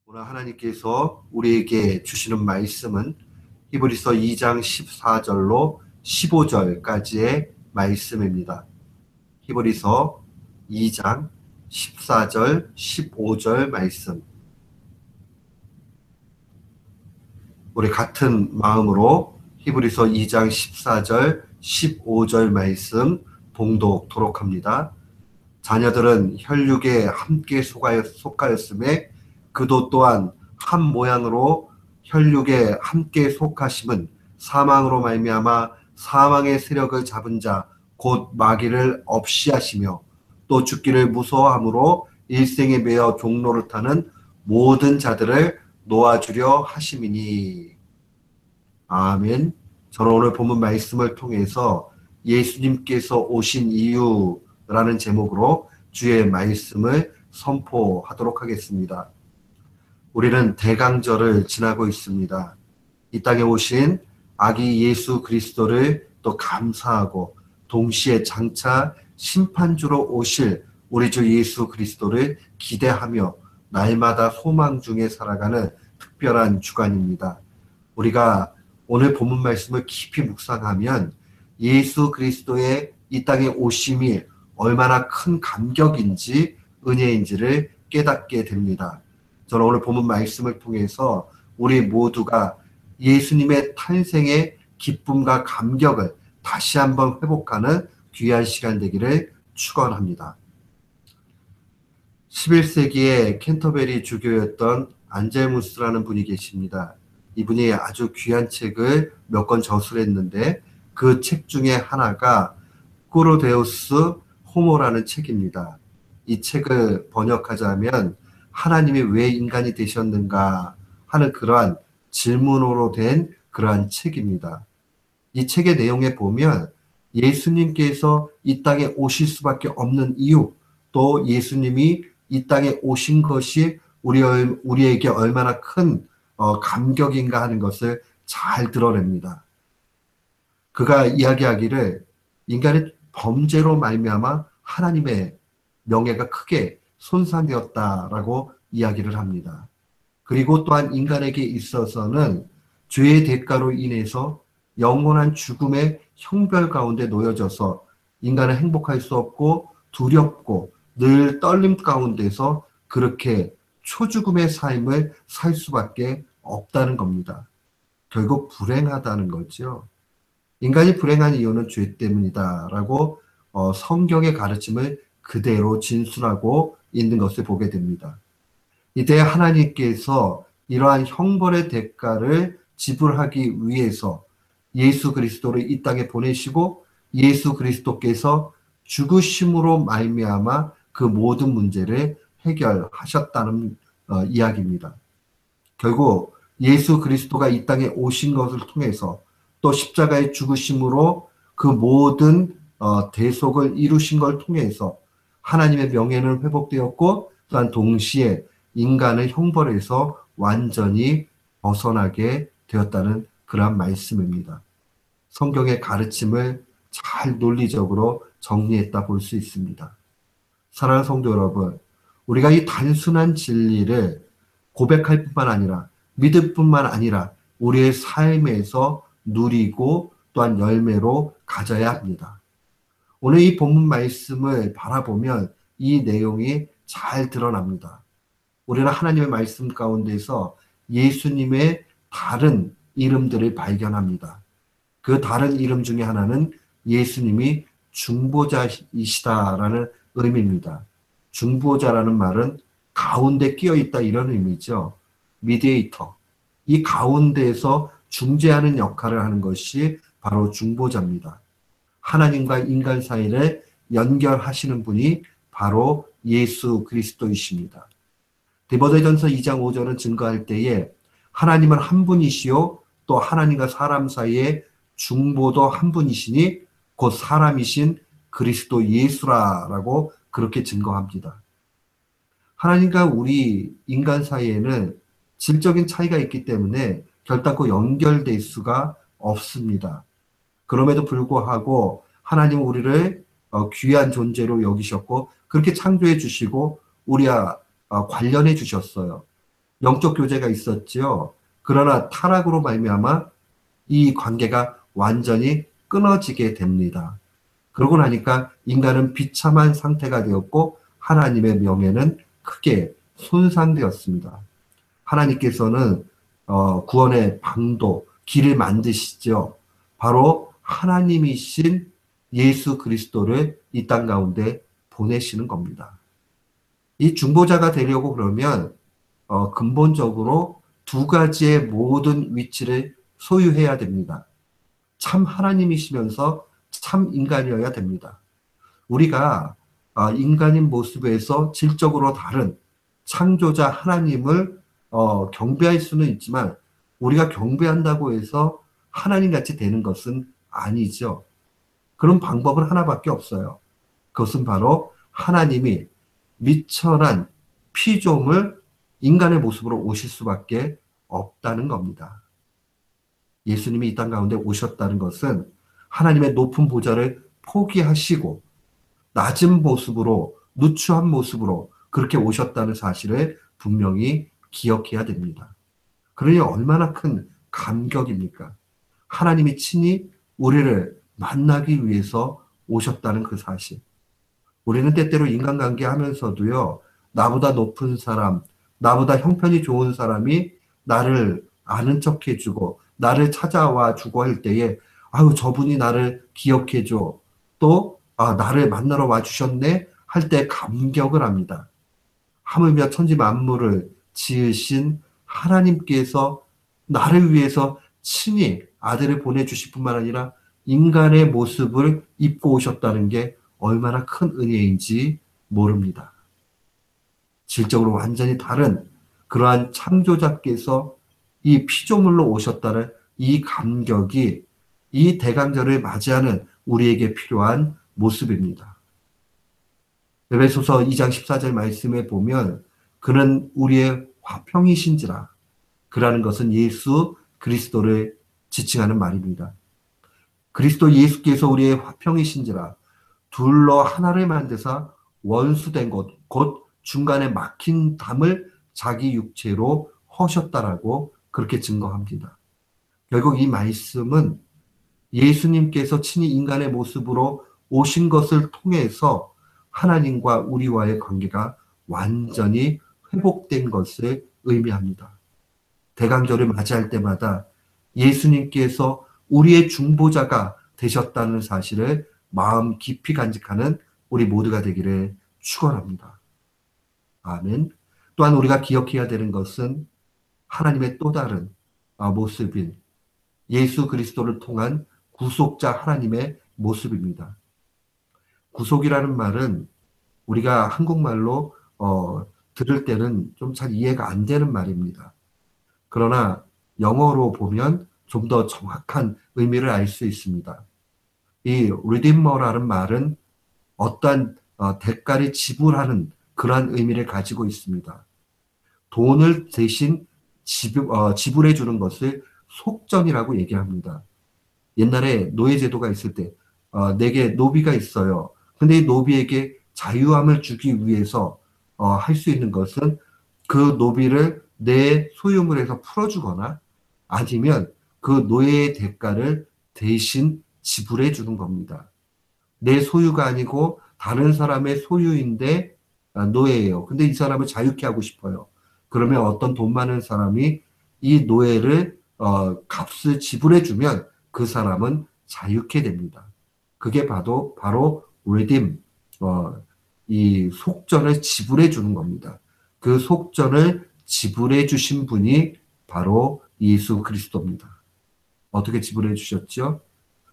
오늘 하나님께서 우리에게 주시는 말씀은 히브리서 2장 14절로 15절까지의 말씀입니다. 히브리서 2장 14절, 15절 말씀. 우리 같은 마음으로 히브리서 2장 14절, 15절 말씀 봉독토록 합니다. 자녀들은 혈육에 함께 속하였음에 그도 또한 한 모양으로 혈육에 함께 속하심은 사망으로 말미암아 사망의 세력을 잡은 자 곧 마귀를 없이 하시며 또 죽기를 무서워함으로 일생에 매여 종로를 타는 모든 자들을 놓아주려 하심이니. 아멘. 저는 오늘 본문 말씀을 통해서 예수님께서 오신 이유라는 제목으로 주의 말씀을 선포하도록 하겠습니다. 우리는 대강절을 지나고 있습니다. 이 땅에 오신 아기 예수 그리스도를 또 감사하고 동시에 장차 심판주로 오실 우리 주 예수 그리스도를 기대하며 날마다 소망 중에 살아가는 특별한 주간입니다. 우리가 오늘 본문 말씀을 깊이 묵상하면 예수 그리스도의 이 땅에 오심이 얼마나 큰 감격인지 은혜인지를 깨닫게 됩니다. 저는 오늘 본문 말씀을 통해서 우리 모두가 예수님의 탄생의 기쁨과 감격을 다시 한번 회복하는 귀한 시간 되기를 축원합니다. 11세기에 캔터베리 주교였던 안젤무스라는 분이 계십니다. 이분이 아주 귀한 책을 몇 권 저술했는데 그 책 중에 하나가 꾸로데우스 호모라는 책입니다. 이 책을 번역하자면 하나님이 왜 인간이 되셨는가 하는 그러한 질문으로 된 그러한 책입니다. 이 책의 내용에 보면 예수님께서 이 땅에 오실 수밖에 없는 이유, 또 예수님이 이 땅에 오신 것이 우리에게 얼마나 큰 감격인가 하는 것을 잘 드러냅니다. 그가 이야기하기를 인간의 범죄로 말미암아 하나님의 명예가 크게 손상되었다라고 이야기를 합니다. 그리고 또한 인간에게 있어서는 죄의 대가로 인해서 영원한 죽음의 형벌 가운데 놓여져서 인간은 행복할 수 없고 두렵고 늘 떨림 가운데서 그렇게 초죽음의 삶을 살 수밖에 없다는 겁니다. 결국 불행하다는 거죠. 인간이 불행한 이유는 죄 때문이다라고 성경의 가르침을 그대로 진술하고 있는 것을 보게 됩니다. 이때 하나님께서 이러한 형벌의 대가를 지불하기 위해서 예수 그리스도를 이 땅에 보내시고 예수 그리스도께서 죽으심으로 말미암아 그 모든 문제를 해결하셨다는 이야기입니다. 결국 예수 그리스도가 이 땅에 오신 것을 통해서 또 십자가의 죽으심으로 그 모든 대속을 이루신 걸 통해서 하나님의 명예는 회복되었고 또한 동시에 인간의 형벌에서 완전히 벗어나게 되었다는 그러한 말씀입니다. 성경의 가르침을 잘 논리적으로 정리했다 볼 수 있습니다. 사랑하는 성도 여러분, 우리가 이 단순한 진리를 고백할 뿐만 아니라 믿을 뿐만 아니라 우리의 삶에서 누리고 또한 열매로 가져야 합니다. 오늘 이 본문 말씀을 바라보면 이 내용이 잘 드러납니다. 우리는 하나님의 말씀 가운데서 예수님의 다른 이름들을 발견합니다. 그 다른 이름 중에 하나는 예수님이 중보자이시다라는 의미입니다. 중보자라는 말은 가운데 끼어 있다 이런 의미죠. 미디에이터. 이 가운데에서 중재하는 역할을 하는 것이 바로 중보자입니다. 하나님과 인간 사이를 연결하시는 분이 바로 예수 그리스도이십니다. 디모데전서 2장 5절은 증거할 때에 하나님은 한 분이시요 또 하나님과 사람 사이에 중보도 한 분이시니 곧 사람이신 그리스도 예수라라고 그렇게 증거합니다. 하나님과 우리 인간 사이에는 질적인 차이가 있기 때문에 결단코 연결될 수가 없습니다. 그럼에도 불구하고 하나님은 우리를 귀한 존재로 여기셨고 그렇게 창조해 주시고 우리와 관련해 주셨어요. 영적 교제가 있었지요. 그러나 타락으로 말미암아 이 관계가 완전히 끊어지게 됩니다. 그러고 나니까 인간은 비참한 상태가 되었고 하나님의 명예는 크게 손상되었습니다. 하나님께서는 구원의 방도, 길을 만드시죠. 바로 하나님이신 예수 그리스도를 이 땅 가운데 보내시는 겁니다. 이 중보자가 되려고 그러면 근본적으로 두 가지의 모든 위치를 소유해야 됩니다. 참 하나님이시면서 참 인간이어야 됩니다. 우리가 인간인 모습에서 질적으로 다른 창조자 하나님을 경배할 수는 있지만 우리가 경배한다고 해서 하나님같이 되는 것은 아니죠. 그런 방법은 하나밖에 없어요. 그것은 바로 하나님이 미천한 피조물 인간의 모습으로 오실 수밖에 없다는 겁니다. 예수님이 이 땅 가운데 오셨다는 것은 하나님의 높은 보좌를 포기하시고 낮은 모습으로 누추한 모습으로 그렇게 오셨다는 사실을 분명히 기억해야 됩니다. 그러니 얼마나 큰 감격입니까? 하나님이 친히 우리를 만나기 위해서 오셨다는 그 사실. 우리는 때때로 인간관계 하면서도요, 나보다 높은 사람, 나보다 형편이 좋은 사람이 나를 아는 척 해주고, 나를 찾아와 주고 할 때에, 아유, 저분이 나를 기억해줘. 또, 나를 만나러 와 주셨네? 할 때 감격을 합니다. 하물며 천지 만물을 지으신 하나님께서 나를 위해서 친히 아들을 보내주실 뿐만 아니라 인간의 모습을 입고 오셨다는 게 얼마나 큰 은혜인지 모릅니다. 질적으로 완전히 다른 그러한 창조자께서 이 피조물로 오셨다는 이 감격이 이 대강절을 맞이하는 우리에게 필요한 모습입니다. 에베소서 2장 14절 말씀에 보면 그는 우리의 화평이신지라. 그라는 것은 예수 그리스도를 지칭하는 말입니다. 그리스도 예수께서 우리의 화평이신지라. 둘러 하나를 만드사 원수된 것, 곧 중간에 막힌 담을 자기 육체로 허셨다라고 그렇게 증거합니다. 결국 이 말씀은 예수님께서 친히 인간의 모습으로 오신 것을 통해서 하나님과 우리와의 관계가 완전히 회복된 것을 의미합니다. 대강절을 맞이할 때마다 예수님께서 우리의 중보자가 되셨다는 사실을 마음 깊이 간직하는 우리 모두가 되기를 축원합니다. 아멘. 또한 우리가 기억해야 되는 것은 하나님의 또 다른 모습인 예수 그리스도를 통한 구속자 하나님의 모습입니다. 구속이라는 말은 우리가 한국말로 들을 때는 좀 잘 이해가 안 되는 말입니다. 그러나 영어로 보면 좀 더 정확한 의미를 알 수 있습니다. 이 redeemer라는 말은 어떠한 대가를 지불하는 그러한 의미를 가지고 있습니다. 돈을 대신 지불해 주는 것을 속전이라고 얘기합니다. 옛날에 노예제도가 있을 때 내게 노비가 있어요. 근데 이 노비에게 자유함을 주기 위해서 할 수 있는 것은 그 노비를 내 소유물에서 풀어주거나 아니면 그 노예의 대가를 대신 지불해 주는 겁니다. 내 소유가 아니고 다른 사람의 소유인데 노예예요. 근데 이 사람을 자유케 하고 싶어요. 그러면 어떤 돈 많은 사람이 이 노예를 값을 지불해 주면 그 사람은 자유케 됩니다. 그게 바로 redeem, 이 속전을 지불해 주는 겁니다. 그 속전을 지불해 주신 분이 바로 예수 그리스도입니다. 어떻게 지불해 주셨죠?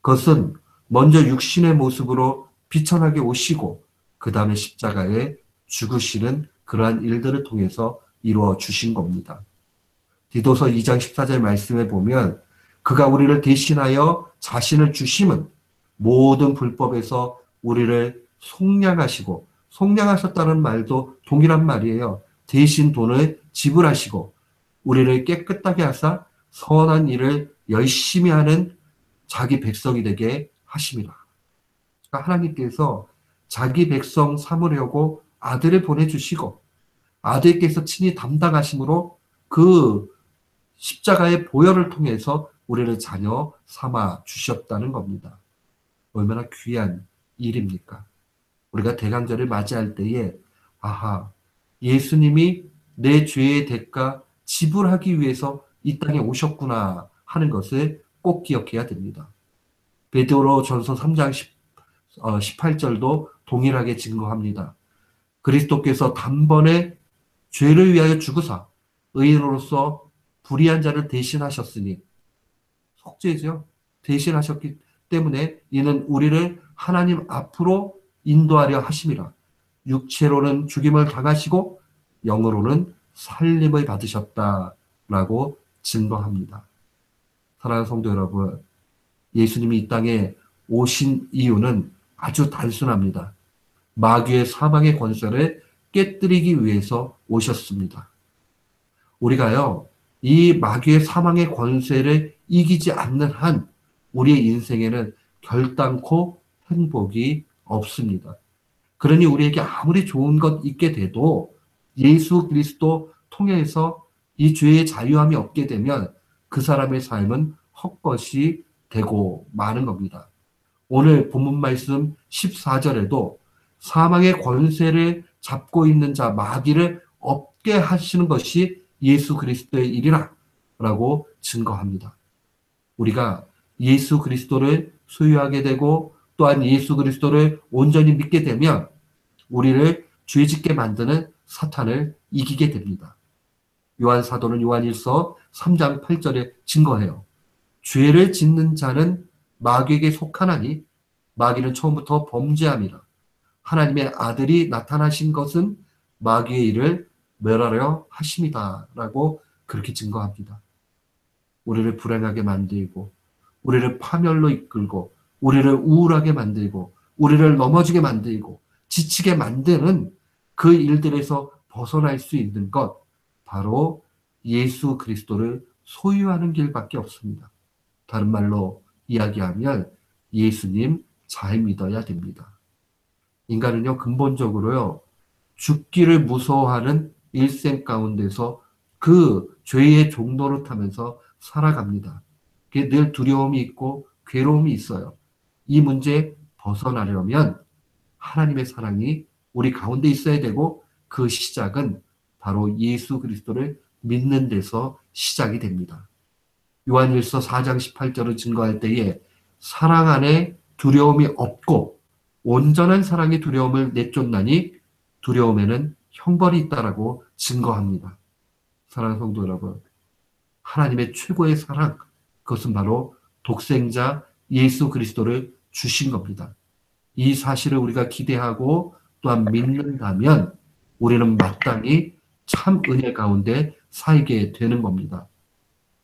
그것은 먼저 육신의 모습으로 비천하게 오시고 그 다음에 십자가에 죽으시는 그러한 일들을 통해서 이루어 주신 겁니다. 디도서 2장 14절 말씀에 보면 그가 우리를 대신하여 자신을 주심은 모든 불법에서 우리를 속량하시고, 속량하셨다는 말도 동일한 말이에요. 대신 돈을 지불하시고 우리를 깨끗하게 하사 선한 일을 열심히 하는 자기 백성이 되게 하심이라. 그러니까 하나님께서 자기 백성 삼으려고 아들을 보내주시고 아들께서 친히 담당하심으로 그 십자가의 보혈을 통해서 우리를 자녀 삼아 주셨다는 겁니다. 얼마나 귀한 일입니까? 우리가 대강절을 맞이할 때에 아하, 예수님이 내 죄의 대가 지불하기 위해서 이 땅에 오셨구나 하는 것을 꼭 기억해야 됩니다. 베드로전서 3장 18절도 동일하게 증거합니다. 그리스도께서 단번에 죄를 위하여 죽으사 의인으로서 불의한 자를 대신하셨으니, 속죄죠. 대신하셨기 때문에 이는 우리를 하나님 앞으로 인도하려 하심이라. 육체로는 죽임을 당하시고 영으로는 살림을 받으셨다라고 증거합니다. 사랑하는 성도 여러분, 예수님이 이 땅에 오신 이유는 아주 단순합니다. 마귀의 사망의 권세를 깨뜨리기 위해서 오셨습니다. 우리가요, 이 마귀의 사망의 권세를 이기지 않는 한 우리의 인생에는 결단코 행복이 없습니다. 그러니 우리에게 아무리 좋은 것 있게 돼도 예수 그리스도 통해서 이 죄의 자유함이 없게 되면 그 사람의 삶은 헛것이 되고 마는 겁니다. 오늘 본문 말씀 14절에도 사망의 권세를 잡고 있는 자 마귀를 없게 하시는 것이 예수 그리스도의 일이라 라고 증거합니다. 우리가 예수 그리스도를 소유하게 되고 또한 예수 그리스도를 온전히 믿게 되면 우리를 죄짓게 만드는 사탄을 이기게 됩니다. 요한 사도는 요한일서 3장 8절에 증거해요. 죄를 짓는 자는 마귀에게 속하나니 마귀는 처음부터 범죄함이라. 하나님의 아들이 나타나신 것은 마귀의 일을 멸하려 하심이다 라고 그렇게 증거합니다. 우리를 불행하게 만들고 우리를 파멸로 이끌고 우리를 우울하게 만들고 우리를 넘어지게 만들고 지치게 만드는 그 일들에서 벗어날 수 있는 것, 바로 예수 그리스도를 소유하는 길밖에 없습니다. 다른 말로 이야기하면 예수님 잘 믿어야 됩니다. 인간은요, 근본적으로요, 죽기를 무서워하는 일생 가운데서 그 죄의 종로를 타면서 살아갑니다. 그게 늘 두려움이 있고 괴로움이 있어요. 이 문제에 벗어나려면 하나님의 사랑이 우리 가운데 있어야 되고, 그 시작은 바로 예수 그리스도를 믿는 데서 시작이 됩니다. 요한일서 4장 18절을 증거할 때에 사랑 안에 두려움이 없고 온전한 사랑의 두려움을 내쫓나니 두려움에는 형벌이 있다라고 증거합니다. 사랑하는 성도 여러분, 하나님의 최고의 사랑, 그것은 바로 독생자 예수 그리스도를 주신 겁니다. 이 사실을 우리가 기대하고 또한 믿는다면 우리는 마땅히 참 은혜 가운데 살게 되는 겁니다.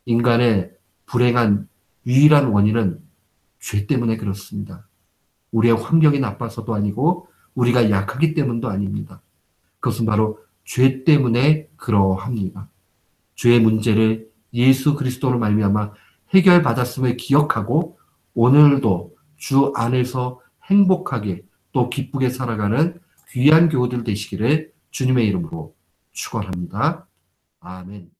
인간의 불행한 유일한 원인은 죄 때문에 그렇습니다. 우리의 환경이 나빠서도 아니고 우리가 약하기 때문도 아닙니다. 그것은 바로 죄 때문에 그러합니다. 죄의 문제를 예수 그리스도로 말미암아 해결받았음을 기억하고 오늘도 주 안에서 행복하게 또 기쁘게 살아가는 귀한 교우들 되시기를 주님의 이름으로 축원합니다. 아멘.